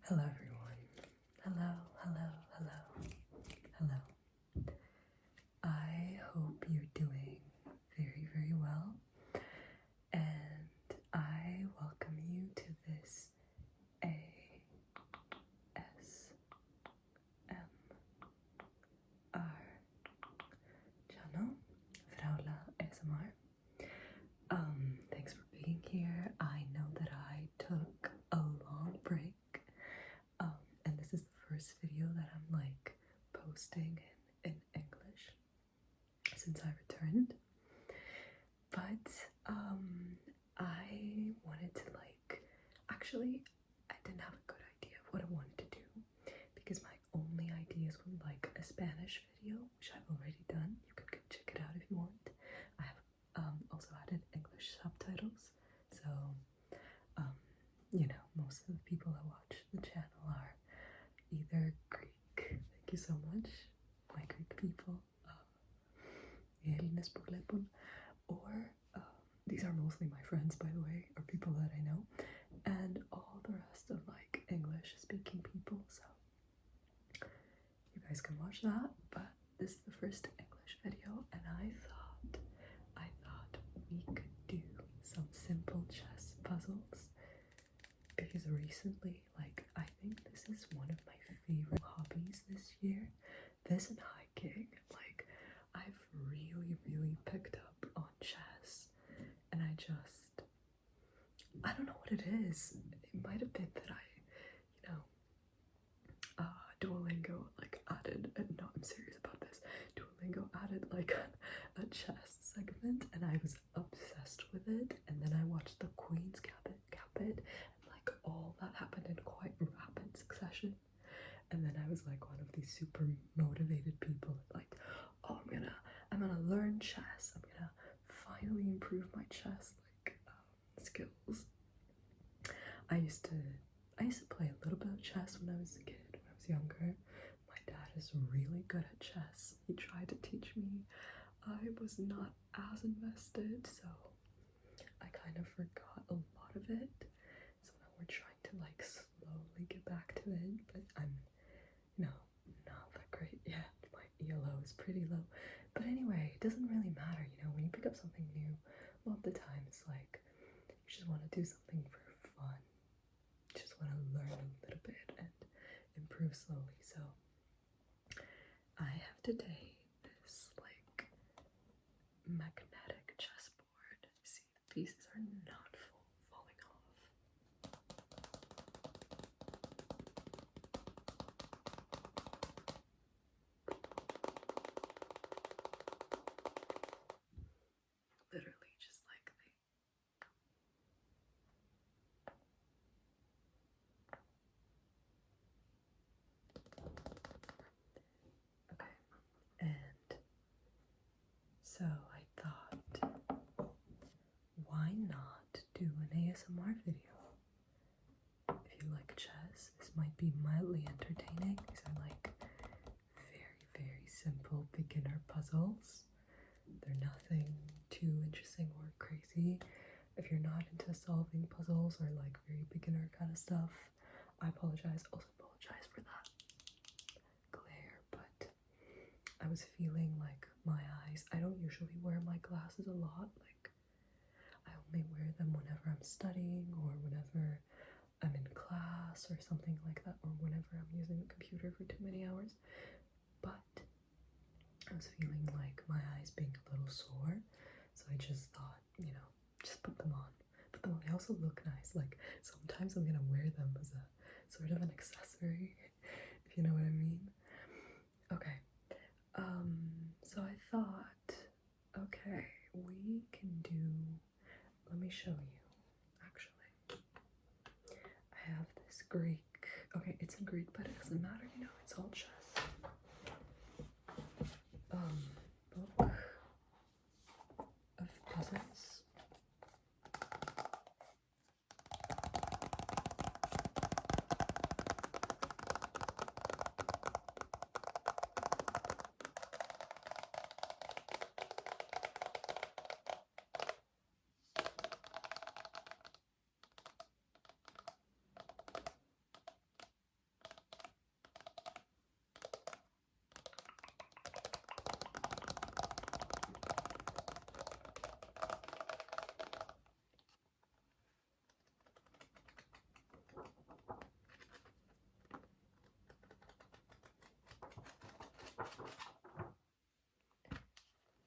Hello everyone. Hello, hello, hello, hello. I hope you're doing very, very well. And I welcome you to this ASMR channel, Vraula ASMR. Thanks for being here. I know that I took a long break. And this is the first video that I'm like posting in English since I returned. But I wanted to actually I didn't have a good idea of what I wanted to do because my only ideas were like a Spanish video, which I've already done. You could go check it out if you want. I have also added English subtitles, so you know, most of the people that watch the channel are either Greek, thank you so much, my Greek people, or these are mostly my friends, by the way, or people that I know, and all the rest of like English speaking people, so you guys can watch that. But this is the first English video, and I thought we could do some simple chess puzzles because recently, like, I think this is one of my favorite hobbies this year. This and hiking, like, I've really picked up on chess, and I don't know what it is. It might have been that Duolingo like added, no, I'm serious about this. Duolingo added like a chess segment, and I was obsessed with it. And then I watched the Queen's Gambit, and like all that happened in quite rapid succession. And then I was like one of these super motivated people, like, oh, I'm gonna learn chess. I'm gonna finally improve my chess skills. I used to play a little bit of chess when I was a kid, when I was younger. My dad is really good at chess. He tried to teach me. I was not as invested, so I kind of forgot a lot of it. So now we're trying to like slowly get back to it, but I'm not that great yet. My ELO is pretty low. But anyway, it doesn't really matter, you know, when you pick up something new, a lot of the time it's like you just want to do something for fun. You just want to learn a little bit and improve slowly. So I have today this like magnetic chessboard. See, the pieces are not falling off. Literally just like okay. And so I thought, why not do an ASMR video? If you like chess, this might be mildly entertaining. These are like very simple beginner puzzles. They're nothing too interesting or crazy. If you're not into solving puzzles or like very beginner kind of stuff, I apologize. Also apologize for that glare, but I was feeling like my eyes, I don't usually wear my glasses a lot. Like, I only wear them whenever I'm studying or whenever I'm in class or something like that, or whenever I'm using the computer for too many hours. But I was feeling like my eyes being a little sore, so I just thought, you know, just put them on. But then they also look nice. Like, sometimes I'm gonna wear them as a sort of an accessory, if you know what I mean. Okay. So I thought, okay, we can do, let me show you, actually. I have this Greek, okay, it's in Greek, but it doesn't matter, you know, it's all chess. Book of puzzles.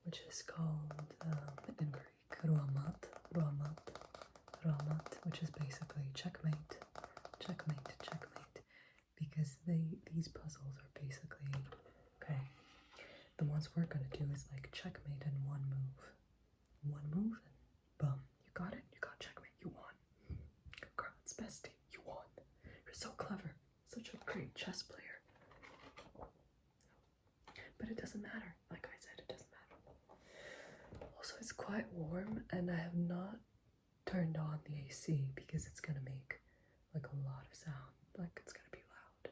which is called in Greek Ramat, which is basically checkmate, because these puzzles are basically okay. The ones we're gonna do is like checkmate in one move, and boom, you got it. You got checkmate. You won. Congrats, bestie. You won. You're so clever. Such a great chess player. But it doesn't matter. Like I said, it doesn't matter. Also, it's quite warm, and I have not turned on the AC because it's gonna make like a lot of sound. Like it's gonna be loud.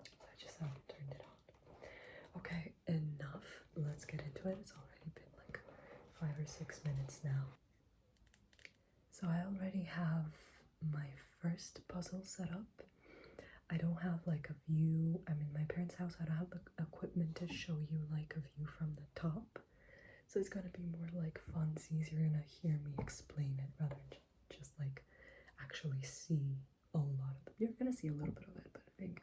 So I just haven't turned it on. Okay, enough. Let's get into it. It's already been like 5 or 6 minutes now. So I already have my first puzzle set up. I don't have like a view. I'm in my parents' house. I don't have the equipment to show you like a view from the top. So it's gonna be more like funsies. You're gonna hear me explain it rather than just like actually see a lot of it. You're gonna see a little bit of it, but I think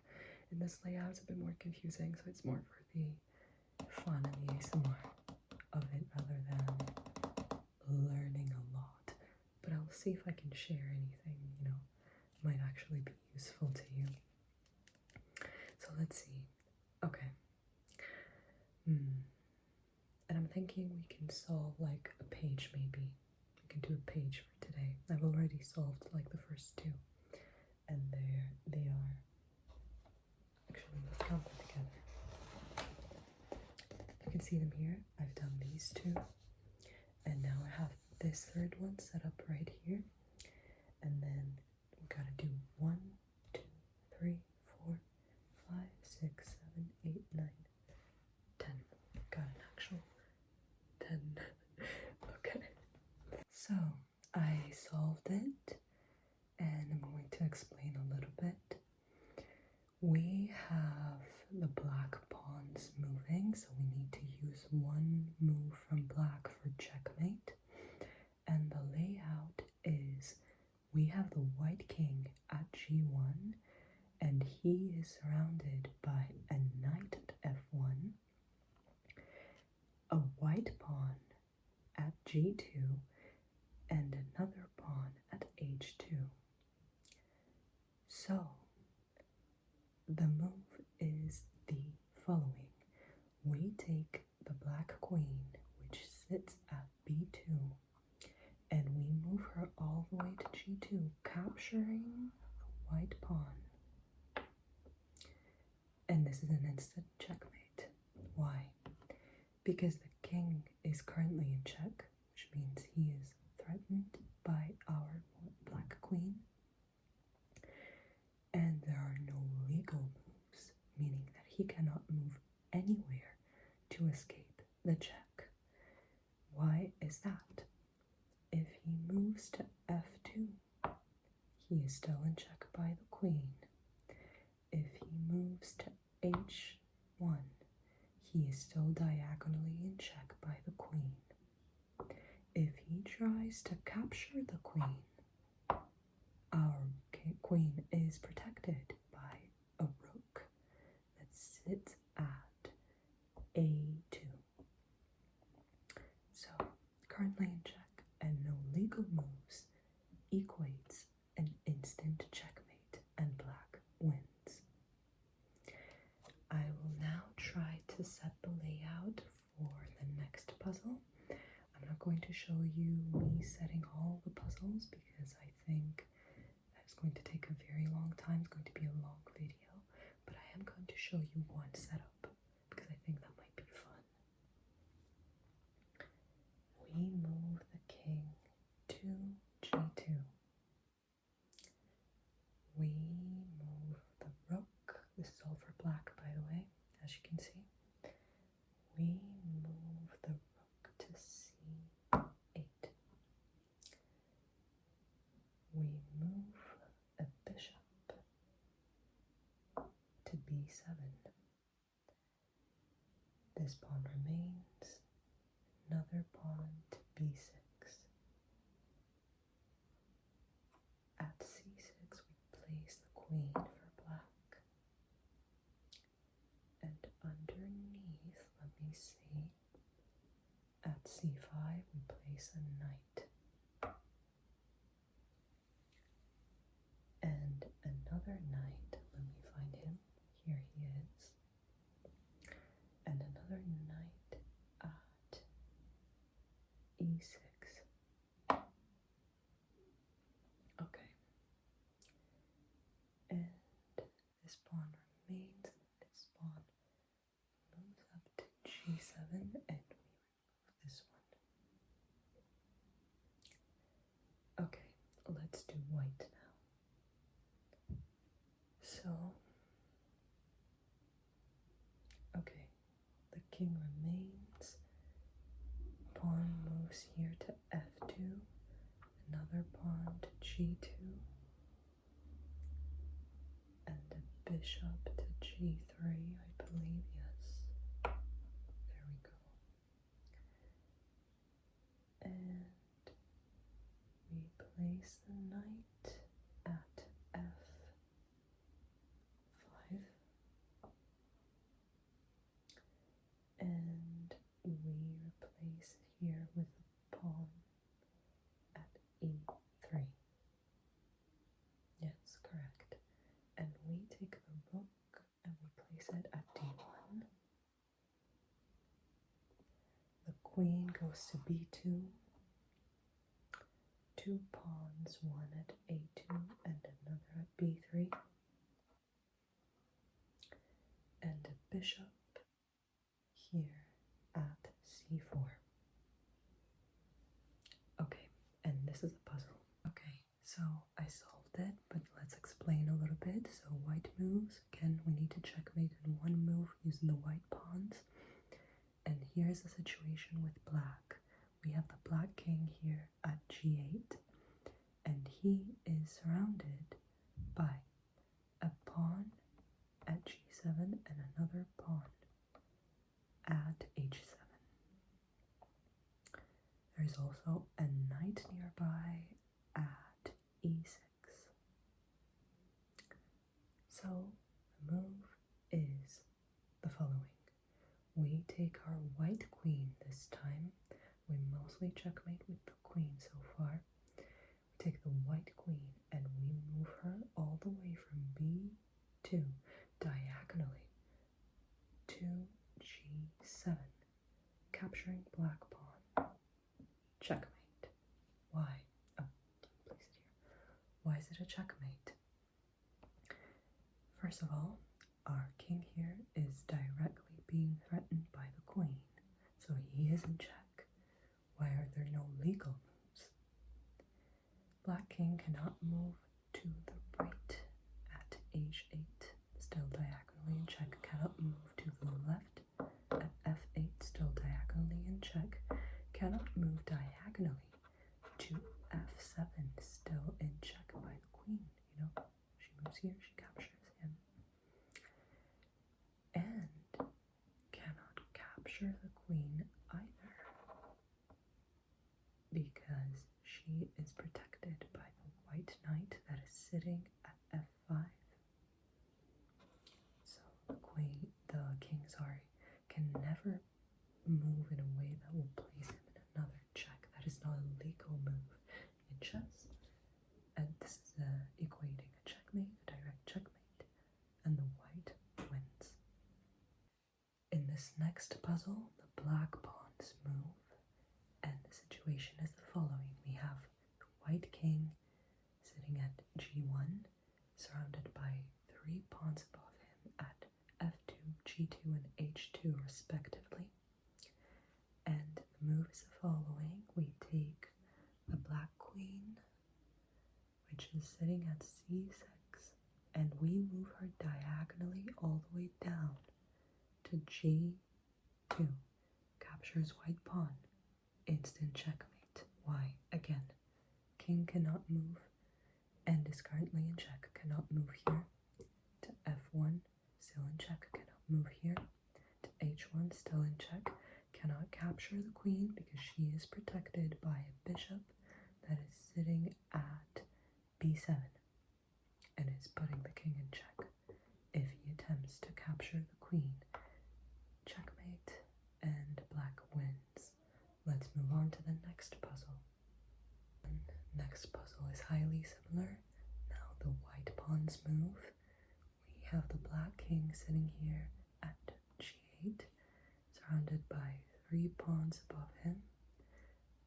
in this layout it's a bit more confusing. So it's more for the fun and the ASMR of it rather than learning a lot. But I'll see if I can share anything, might actually be useful to you. So let's see. Okay. And I'm thinking we can solve like a page maybe. We can do a page for today. I've already solved like the first 2. And they are. Actually, let's count them together. You can see them here. I've done these 2. And now I have this 3rd one set up right here. And then we gotta do 1, 2, 3, 4, 5, 6, 7, 8, 9, 10. Got an actual 10. Okay. So I solved it, and I'm going to explain a little bit. We have the black pawns moving, so we need to use 1 move from black for checkmate. And the layout is we have the white king at g1, and he is surrounded by a knight at f1, a white pawn at g2, and another pawn at h2. So the move is the following. We take the black queen, which sits at b2, and we move her all the way to g2, capturing the white pawn. And this is an instant checkmate. Why? Because the king is currently in check, which means he is threatened by our black queen. And there are no legal moves, meaning that he cannot move anywhere to escape the check. Why is that? If he moves to f2, he is still in check by the queen. If he moves to h1, he is still diagonally in check by the queen. If he tries to capture the queen, our queen is protected by a rook that sits at a2. So, currently in check and no legal moves equates an instant checkmate, and black wins. I will now try to set the layout for the next puzzle. I'm not going to show you me setting all the puzzles because I think that's going to take a very long time. It's going to be a long video, but I am going to show you one setup because I think that might be fun. We move the king to g2. We move the rook. This is all for black, by the way, as you can see. We move the rook to c8. We move a bishop to b7. This pawn remains. Another pawn to b6. At c6 we place the queen for black. And underneath, let me see, So, okay, the king remains. Pawn moves here to f2. Another pawn to g2. And a bishop to g3, I believe, yes. There we go. And we place the knight at f5. And we replace it here with a pawn at e3. Yes, correct. And we take the rook and we place it at d1. The queen goes to b2. Two pawns, one at a2 and another at b3. And a bishop here at c4. Okay, and this is the puzzle. Okay, so I solved it, but let's explain a little bit. So white moves. Again, we need to checkmate in one move using the white pawns. And here's the situation with black. We have the black king here at g8, and he is surrounded by a pawn at g7 and another pawn at h7. There's also a knight nearby at e6. So the move is the following. We take our white queen this time. We mostly checkmate with the queen so far. We take the white queen and we move her all the way from b2 diagonally to g7, capturing black pawn. Checkmate. Why? Oh, place it here. Why is it a checkmate? First of all, our king here is directly being threatened by the queen, so he is in check. Why are there no legal moves? Black king cannot move to the right at h8, still diagonally in check. Cannot move to the left at f8, still diagonally in check. Cannot move diagonally to f7, still in check by the queen. You know, she moves here, she captures him. And cannot capture the queen either, because she is protected by the white knight that is sitting at f5. So the king, can never move in a way that will place him in another check. That is not a legal move in chess. And this is equating a checkmate, a direct checkmate, and the white wins. In this next puzzle, the black pawns move, and the situation is the following. We have the white king sitting at g1, surrounded by 3 pawns above him at f2, g2, and h2 respectively. And the move is the following. We take the black queen, which is sitting at c6, and we move her diagonally all the way down to g2. Captures white pawn. Instant checkmate. Why? Again, king cannot move and is currently in check. Cannot move here to f1, still in check. Cannot move here to h1, still in check. Cannot capture the queen because she is protected by a bishop that is sitting at b7 and is putting the king in check. If he attempts to capture the queen, checkmate, and black wins. Let's move on to the next puzzle. And next puzzle is highly similar. Now the white pawns move. We have the black king sitting here at g8, surrounded by 3 pawns above him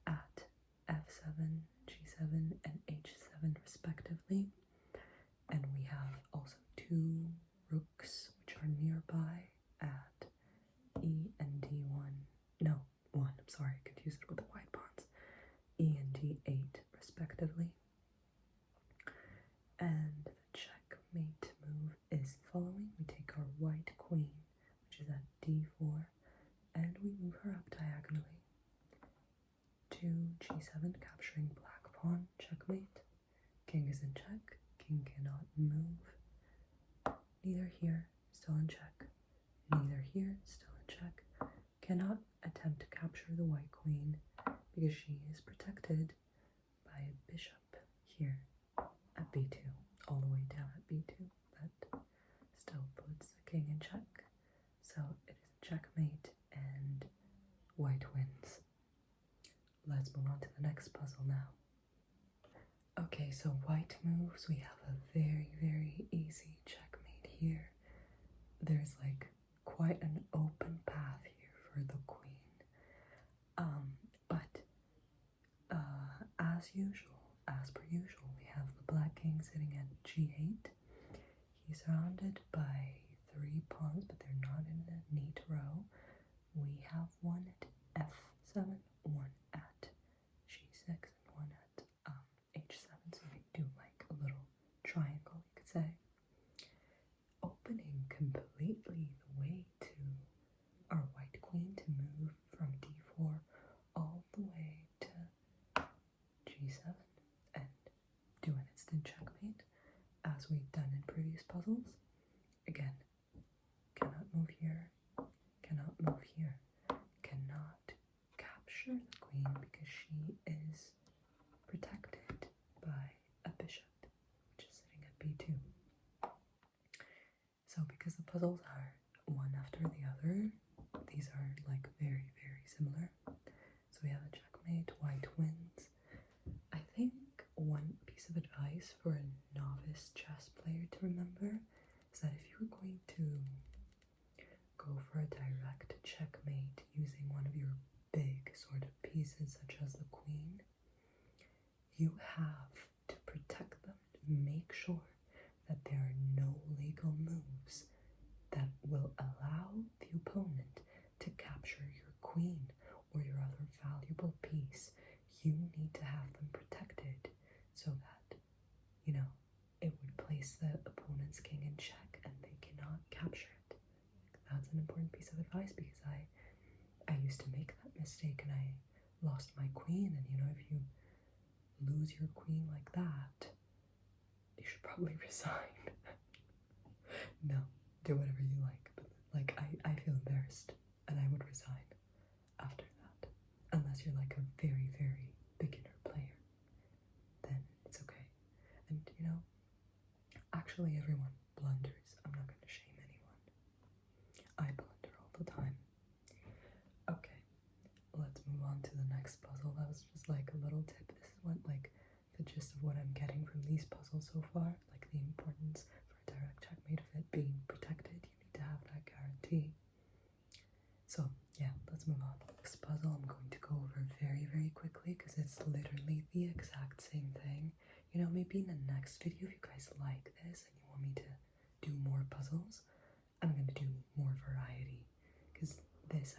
at f7, g7, and h7 respectively. And we have also 2 rooks which are nearby at e and d1. No, 1, I'm sorry, I confused it with the white pawns. E and d8 respectively. And the checkmate move neither here, still in check. Neither here, still in check. Cannot attempt to capture the white queen because she is protected by a bishop here at b2, all the way down at b2. That still puts the king in check. So it is a checkmate and white wins. Let's move on to the next puzzle now. Okay, so white moves. We have a very, very easy checkmate here. There's like quite an open path here for the queen. But as per usual, we have the black king sitting at g8. He's surrounded by 3 pawns, but they're not in a neat row. We have one at f7, one at g6, and one at h7, so we do like a little triangle, you could say, opening completely the way to our white queen to move from d4 all the way to g7 and do an instant checkmate, as we've done in previous puzzles. Again, cannot move here, cannot move here, cannot capture the queen because she is protected by a bishop, which is sitting at b2. So because the puzzles are one after the other, these are like very, very similar. So we have a checkmate, white wins. I think one piece of advice for a novice chess player to remember is that if you're going to go for a direct checkmate using one of your big sort of pieces such as the queen, you have to protect them, to make sure that there are no legal moves that will allow the opponent to capture your queen or your other valuable piece. You need to have them protected so that, you know, it would place the opponent's king in check and they cannot capture it. That's an important piece of advice because I used to make that mistake and I lost my queen, and you know, if you lose your queen like that, you should probably resign. No, do whatever you like, but like I feel embarrassed and I would resign after that. Unless you're like a very, very beginner player, then it's okay. And you know, actually everyone blunders. I'm not going to shame anyone. I blunder all the time. Okay, let's move on to the next puzzle. That was just like a little tip. This is what like the gist of what I'm getting from these puzzles so far, like the importance for a direct checkmate of it being protected. You need to have that guarantee. So yeah, let's move on. This puzzle I'm going to go over very, very quickly because it's literally the exact same thing. You know, maybe in the next video, if you guys like this and you want me to do more puzzles, I'm going to do more variety because this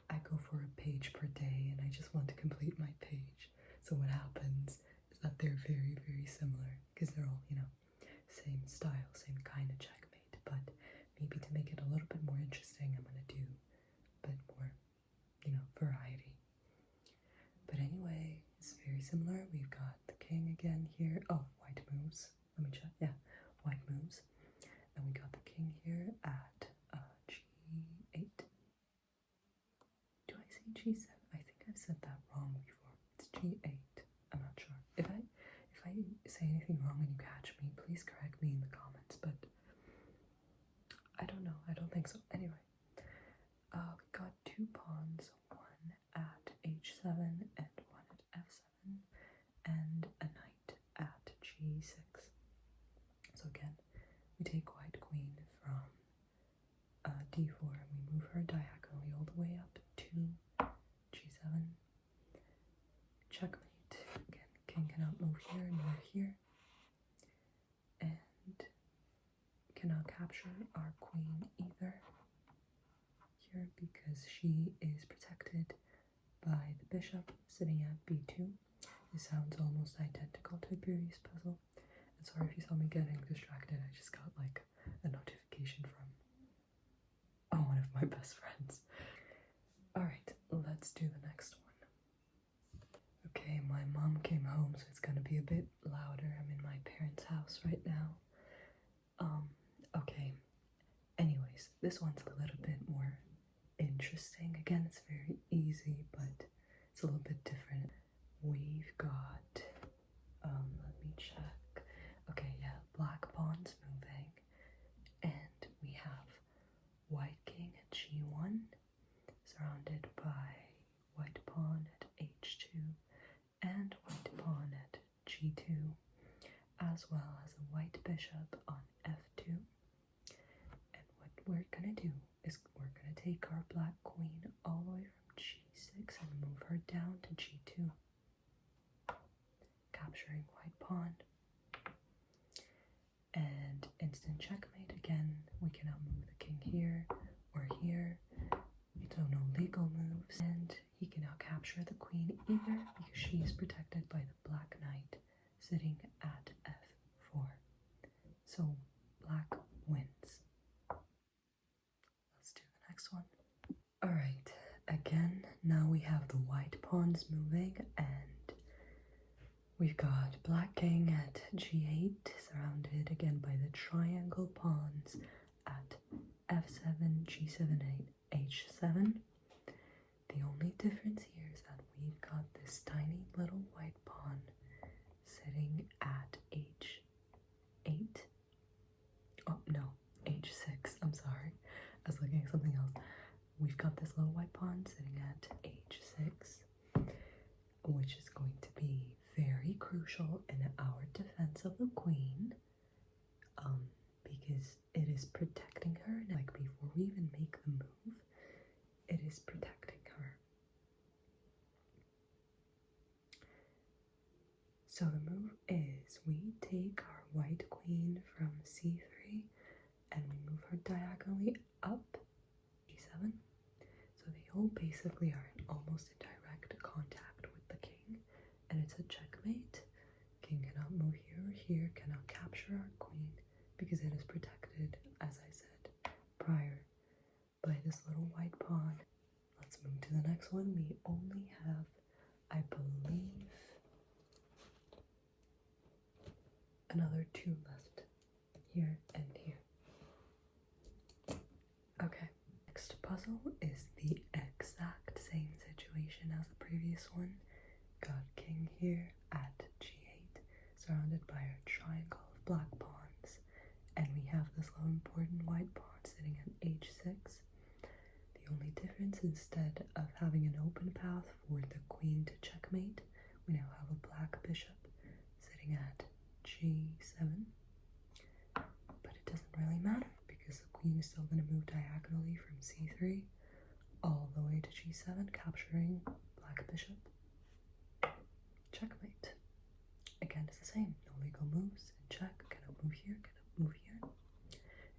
I go for a page per day and I just want to complete my page. So what happens is that they're very, very similar because they're all, you know, same style, same kind of checkmate. But maybe to make it a little bit more interesting, I'm going to do a bit more, you know, variety. But anyway, it's very similar. We've got the king again here. Oh, white moves. Let me check. Yeah, white moves. And we got the king here at g8. Do I say g7? I think I've said that wrong before. It's g8. I'm not sure. If I say anything wrong and you catch me, please correct me in the comments. But I don't know. I don't think so. Anyway, we got 2 pawns, one at h7 and one at f7, and a knight at g6. So again, we take white queen from d4 and we move her diagonally all the way up to g7. Checkmate. Again, king cannot move here nor here, and cannot capture our queen either here because she is protected by the bishop sitting at b2. This sounds almost identical to a previous puzzle. And sorry if you saw me getting distracted, I just got like a notification from one of my best friends. Alright, let's do the next one. Okay, my mom came home, so it's gonna be a bit louder. I'm in my parents' house right now. Okay, This one's a little bit more interesting. Again, it's very easy, but it's a little bit different. We've got, let me check. Okay, yeah, black pawn's moving, and we have white king at g1, surrounded by white pawn at h2, and white pawn at g2, as well as a white bishop on f2. And what we're gonna do is we're gonna take our black queen all the way from g6 and move her down to g2, capturing white pawn. And instant checkmate again. We cannot move the king here or here, so no legal moves. And he cannot capture the queen either because she is protected by the black knight sitting at f4. So black wins. Let's do the next one. Alright, again, now we have the white pawns moving, and we've got black king at g8, surrounded again by the triangle pawns at f7, g7, h7. The only difference here is that we've got this tiny little white pawn sitting at h8. Oh no, h6, I'm sorry. I was looking at something else. We've got this little white pawn sitting at h6, which is going to be very crucial in our defense of the queen, because it is protecting her. Like, before we even make the move, it is protecting her. So the move is we take our white queen from c3 and we move her diagonally up e7. So they all basically are in almost in direct contact with the king, and it's a checkmate. King cannot move here or here, cannot capture our queen because it is protected, as I said prior, by this little white pawn. Let's move to the next one. We only have, I believe, another two left, here and here. Okay, next puzzle is the exact same situation as the previous one. Got king here at g8, surrounded by a triangle of black pawns, and we have this little important white pawn sitting at h6. The only difference, instead of having an open path for the queen to checkmate, we now have a black bishop sitting at g7. But it doesn't really matter because the queen is still going to move diagonally from c3 all the way to g7, capturing black bishop. Checkmate. Again, it's the same. No legal moves. And check. Cannot move here. Cannot move here.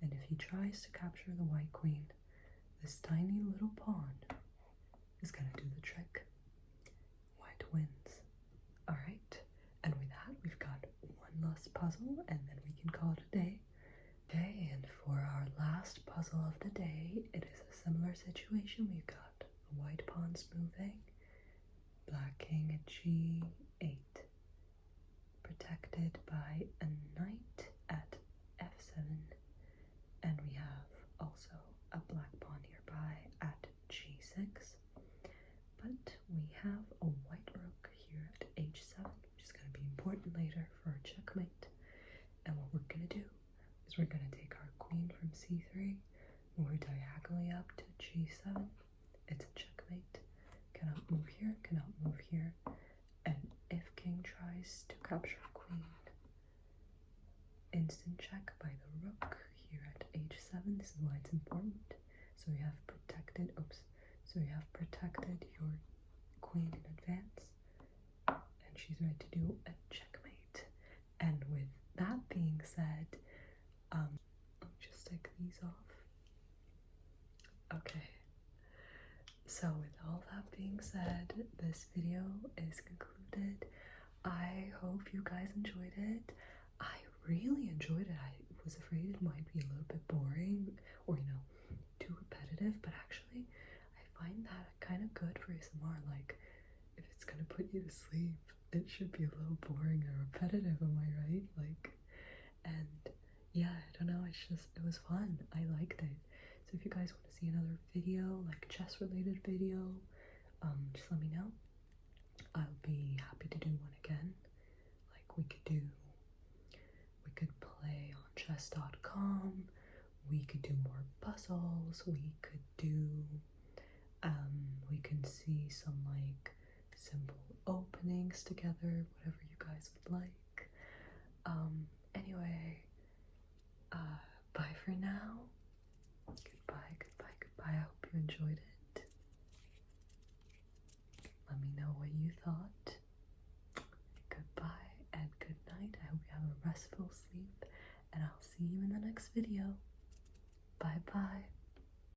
And if he tries to capture the white queen, this tiny little pawn is going to do the trick. White wins. Alright. And with that, we've got one last puzzle, and then we can call it a day. Okay, and for our last puzzle of the day, it is a similar situation. We've got the white pawns moving, black king at g8, protected by a knight at f7, and we have also a black pawn nearby at g6, but we have a white rook here at h7, which is going to be important later for our checkmate. And what we're going to do is we're going to take our queen from c3, move her diagonally up to g7. It's a checkmate. Cannot move here, cannot move here. And if king tries to capture queen, instant check by the rook here at h7. This is why it's important. So you have protected, so you have protected your queen in advance, and she's ready to do a checkmate. And with that being said, let me just take these off. Okay, so with all that being said, this video is concluded. I hope you guys enjoyed it. I really enjoyed it. I was afraid it might be a little bit boring or, too repetitive, but actually I find that kind of good for ASMR. Like, if it's gonna put you to sleep, it should be a little boring or repetitive, am I right? Like, and yeah, I don't know, it was fun. I liked it. So So if you guys want to see another video, like chess related video, just let me know. I'll be happy to do one again. Like we could play on chess.com, we could do more puzzles, we could do, we can see some like simple openings together, whatever you guys would like. Anyway, bye for now. Goodbye, goodbye, goodbye. I hope you enjoyed it. Let me know what you thought. Goodbye and good night. I hope you have a restful sleep, and I'll see you in the next video. Bye bye.